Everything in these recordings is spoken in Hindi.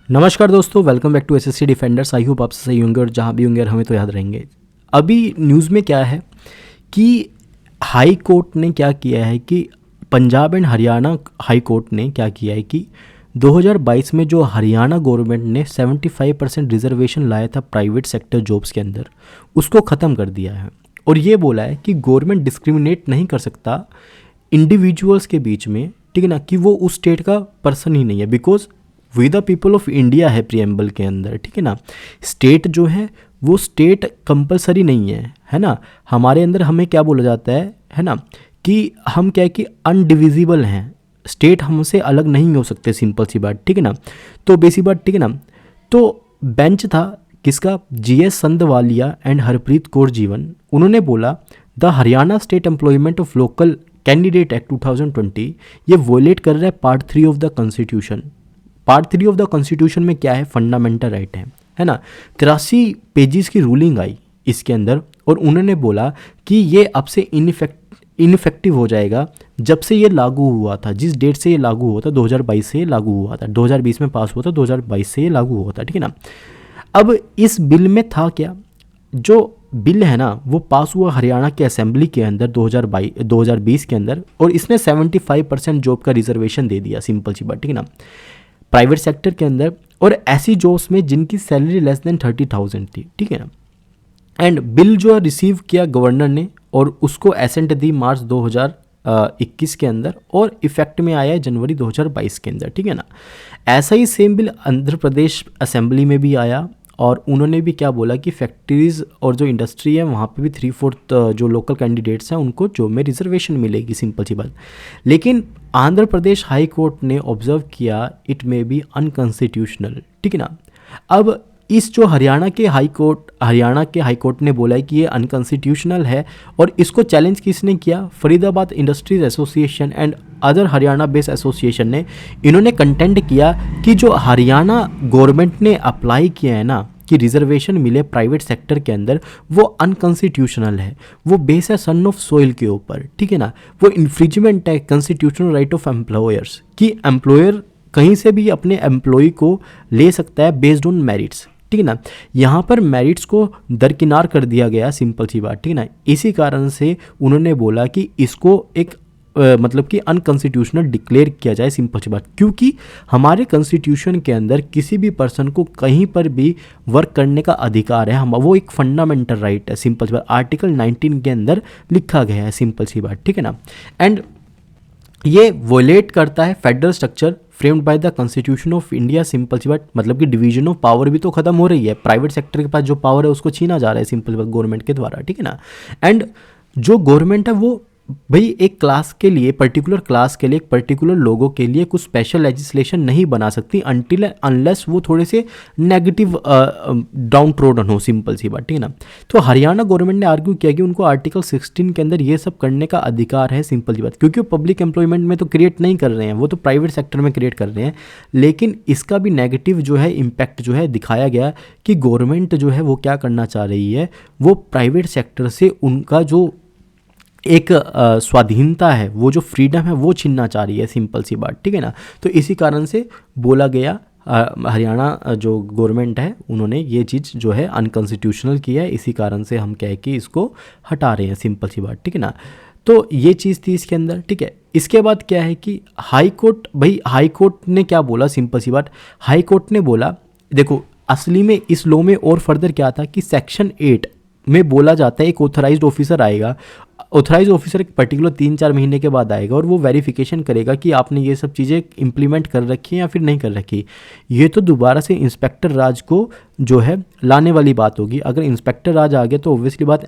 नमस्कार दोस्तों, welcome back to SSC defenders. I hope आप सही होंगे और जहाँ भी होंगे और हमें तो याद रहेंगे। अभी न्यूज़ में क्या है कि हाई कोर्ट ने क्या किया है कि Punjab and Haryana high court ने क्या किया है कि 2022 में जो हरियाणा गवर्नमेंट ने 75% रिजर्वेशन लाया था प्राइवेट सेक्टर जॉब्स के अंदर, उसको ख़त्म कर दिया है। और ये बोला है कि गवर्नमेंट डिस्क्रिमिनेट नहीं कर सकता इंडिविजुअल्स के बीच में, ठीक है ना, कि वो उस स्टेट का पर्सन ही नहीं है, because we the people of India है प्रियम्बल के अंदर, ठीक है ना। स्टेट जो है वो स्टेट कंपलसरी नहीं है ना। हमारे अंदर हमें क्या बोला जाता है ना, कि हम क्या है कि अनडिविजिबल हैं, स्टेट हमसे अलग नहीं हो सकते, सिंपल सी बात, ठीक है ना। तो बेसिक बात, ठीक है ना। तो बेंच था किसका, जीएस संधवालिया एंड हरप्रीत कौर जीवन। उन्होंने बोला the Haryana state employment of local candidate act 2020 ये वोलेट कर रहा है part 3 of the constitution. Part 3 of the constitution में क्या है, फंडामेंटल राइट है ना। 83 पेजेस की रूलिंग आई इसके अंदर, और उन्होंने बोला कि ये अब से इनफेक्टिव हो जाएगा जब से ये लागू हुआ था, जिस डेट से ये लागू हुआ था 2022 से ये लागू हुआ था, 2020 में पास हुआ था, 2022 से ये लागू हुआ था, ठीक है ना। अब इस बिल में था क्या, जो बिल है ना वो पास हुआ हरियाणा के असेंबली के अंदर 2020 के अंदर, और इसने 75% जॉब का रिजर्वेशन दे दिया, सिंपल सी बात, ठीक है ना, प्राइवेट सेक्टर के अंदर, और ऐसी जॉब्स में जिनकी सैलरी लेस देन 30,000 थी, ठीक है ना। एंड बिल जो रिसीव किया गवर्नर ने, और उसको एसेंट दी मार्च 2021 के अंदर, और इफेक्ट में आया है जनवरी 2022 के अंदर, ठीक है ना। ऐसा ही same bill Andhra Pradesh assembly में भी आया, और उन्होंने भी क्या बोला कि फैक्ट्रीज़ और जो इंडस्ट्री है वहाँ पे भी 3/4 जो लोकल कैंडिडेट्स हैं उनको जॉब में रिजर्वेशन मिलेगी, सिंपल सी बात। लेकिन आंध्र प्रदेश हाई कोर्ट ने ऑब्जर्व किया इट मे बी अनकॉन्स्टिट्यूशनल, ठीक है ना। अब इस जो हरियाणा के हाई कोर्ट ने बोला है कि ये अनकॉन्स्टिट्यूशनल है, और इसको चैलेंज किसने किया, Faridabad industries association and other Haryana based association ने। इन्होंने कंटेंट किया कि जो हरियाणा गवर्नमेंट ने अप्लाई किया है ना कि रिजर्वेशन मिले प्राइवेट सेक्टर के अंदर, वो अनकॉन्स्टिट्यूशनल है, वो बेस है सन ऑफ सोइल के ऊपर, ठीक है ना। वो इन्फ्रिजमेंट है कॉन्स्टिट्यूशनल राइट ऑफ एम्प्लॉयर्स, कि एम्प्लॉयर कहीं से भी अपने एम्प्लॉय को ले सकता है बेस्ड ऑन मेरिट्स, ठीक है ना। यहाँ पर मेरिट्स को दरकिनार कर दिया गया, सिंपल सी बात, ठीक है ना। इसी कारण से उन्होंने बोला कि इसको एक मतलब कि अनकॉन्स्टिट्यूशनल डिक्लेयर किया जाए, सिंपल सी बात, क्योंकि हमारे कॉन्स्टिट्यूशन के अंदर किसी भी पर्सन को कहीं पर भी वर्क करने का अधिकार है, हम वो एक फंडामेंटल राइट है, सिंपल सी बात, आर्टिकल 19 के अंदर लिखा गया है, सिंपल सी बात, ठीक है ना। एंड ये वोलेट करता है federal structure framed by the constitution of India, simple सी बात, मतलब कि डिवीजन ऑफ पावर भी तो खत्म हो रही है, प्राइवेट सेक्टर के पास जो पावर है उसको छीना जा रहा है, सिंपल सी बात, गवर्नमेंट के द्वारा, ठीक है ना। एंड जो गवर्नमेंट है वो भाई एक क्लास के लिए, पर्टिकुलर क्लास के लिए, एक पर्टिकुलर लोगों के लिए कुछ स्पेशल लेजिस्लेशन नहीं बना सकती अनटिल अनलेस वो थोड़े से नेगेटिव डाउन ट्रोडन हो, सिंपल सी बात, ठीक है ना। तो हरियाणा गवर्नमेंट ने आर्ग्यू किया कि उनको आर्टिकल 16 के अंदर ये सब करने का अधिकार है, सिंपल सी बात, क्योंकि वो पब्लिक एम्प्लॉयमेंट में तो क्रिएट नहीं कर रहे हैं, वो तो प्राइवेट सेक्टर में क्रिएट कर रहे हैं। लेकिन इसका भी नेगेटिव जो है इम्पैक्ट जो है दिखाया गया कि गवर्नमेंट जो है वो क्या करना चाह रही है, वो प्राइवेट सेक्टर से उनका जो एक स्वाधीनता है, वो जो फ्रीडम है वो छीनना चाह रही है, सिंपल सी बात, ठीक है ना। तो इसी कारण से बोला गया हरियाणा जो गवर्नमेंट है उन्होंने ये चीज़ जो है अनकॉन्स्टिट्यूशनल किया है, इसी कारण से हम क्या है कि इसको हटा रहे हैं, सिंपल सी बात, ठीक है ना। तो ये चीज़ थी इसके अंदर, ठीक है। इसके बाद क्या है कि हाई कोर्ट ने क्या बोला, सिंपल सी बात, हाई कोर्ट ने बोला देखो असली में इस लॉ में और फर्दर क्या था कि सेक्शन 8 में बोला जाता है एक ऑथराइज्ड ऑफिसर आएगा, ऑथराइज ऑफिसर एक पर्टिकुलर 3-4 महीने के बाद आएगा और वो वेरिफिकेशन करेगा कि आपने ये सब चीज़ें इम्प्लीमेंट कर रखी हैं या फिर नहीं कर रखी। ये तो दोबारा से इंस्पेक्टर राज को जो है लाने वाली बात होगी। अगर इंस्पेक्टर राज आ गया तो ऑब्वियसली बात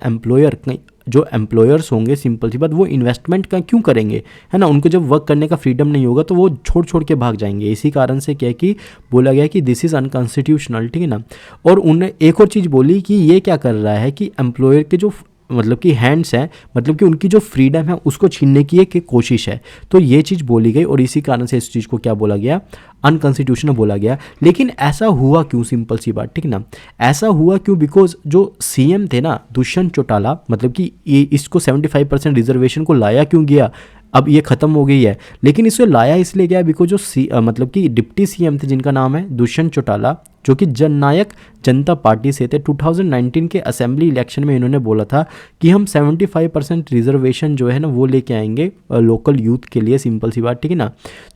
जो एम्प्लॉयर्स होंगे, सिंपल सी बात, वो इन्वेस्टमेंट का क्यों करेंगे, है ना। उनको जब वर्क करने का फ्रीडम नहीं होगा तो वो छोड़ के भाग जाएंगे। इसी कारण से क्या है कि बोला गया कि दिस इज़ अनकॉन्स्टिट्यूशनल, ठीक है ना। और उन्होंने एक और चीज़ बोली कि ये क्या कर रहा है कि एम्प्लॉयर के जो मतलब कि हैंड्स हैं, मतलब कि उनकी जो फ्रीडम है उसको छीनने की एक कोशिश है। तो ये चीज़ बोली गई और इसी कारण से इस चीज़ को क्या बोला गया, अनकॉन्स्टिट्यूशनल बोला गया। लेकिन ऐसा हुआ क्यों, सिंपल सी बात, ठीक ना। ऐसा हुआ क्यों, बिकॉज जो सीएम थे ना दुष्यंत चौटाला, मतलब कि ये इसको 75% रिजर्वेशन को लाया क्यों गया, अब ये ख़त्म हो गई है, लेकिन इसे लाया इसलिए गया बिकॉज जो मतलब कि डिप्टी सीएम थे जिनका नाम है दुष्यंत चौटाला, जो कि जननायक जनता पार्टी से थे। 2019 के असेंबली इलेक्शन में इन्होंने बोला था कि हम 75% रिजर्वेशन जो है ना वो लेके आएंगे लोकल यूथ के लिए, सिंपल सी बात, ठीक है ना।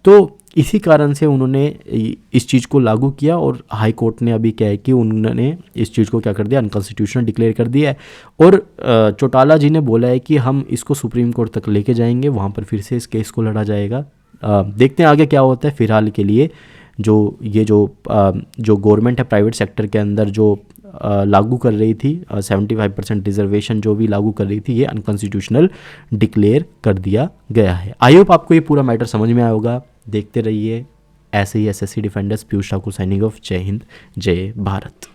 तो इसी कारण से उन्होंने इस चीज़ को लागू किया और हाई कोर्ट ने अभी क्या है कि उन्होंने इस चीज़ को क्या कर दिया, अनकॉन्स्टिट्यूशनल डिक्लेयर कर दिया है। और चौटाला जी ने बोला है कि हम इसको सुप्रीम कोर्ट तक लेके जाएंगे, वहाँ पर फिर से इस केस को लड़ा जाएगा। देखते हैं आगे क्या होता है। फिलहाल के लिए जो जो गवर्नमेंट है प्राइवेट सेक्टर के अंदर जो लागू कर रही थी 75% रिजर्वेशन जो भी लागू कर रही थी, ये अनकॉन्स्टिट्यूशनल डिक्लेयर कर दिया गया है। आई होप आपको ये पूरा मैटर समझ में आया होगा। देखते रहिए ऐसे ही SSC defenders. Piyush Thakur signing off. जय हिंद, जय भारत।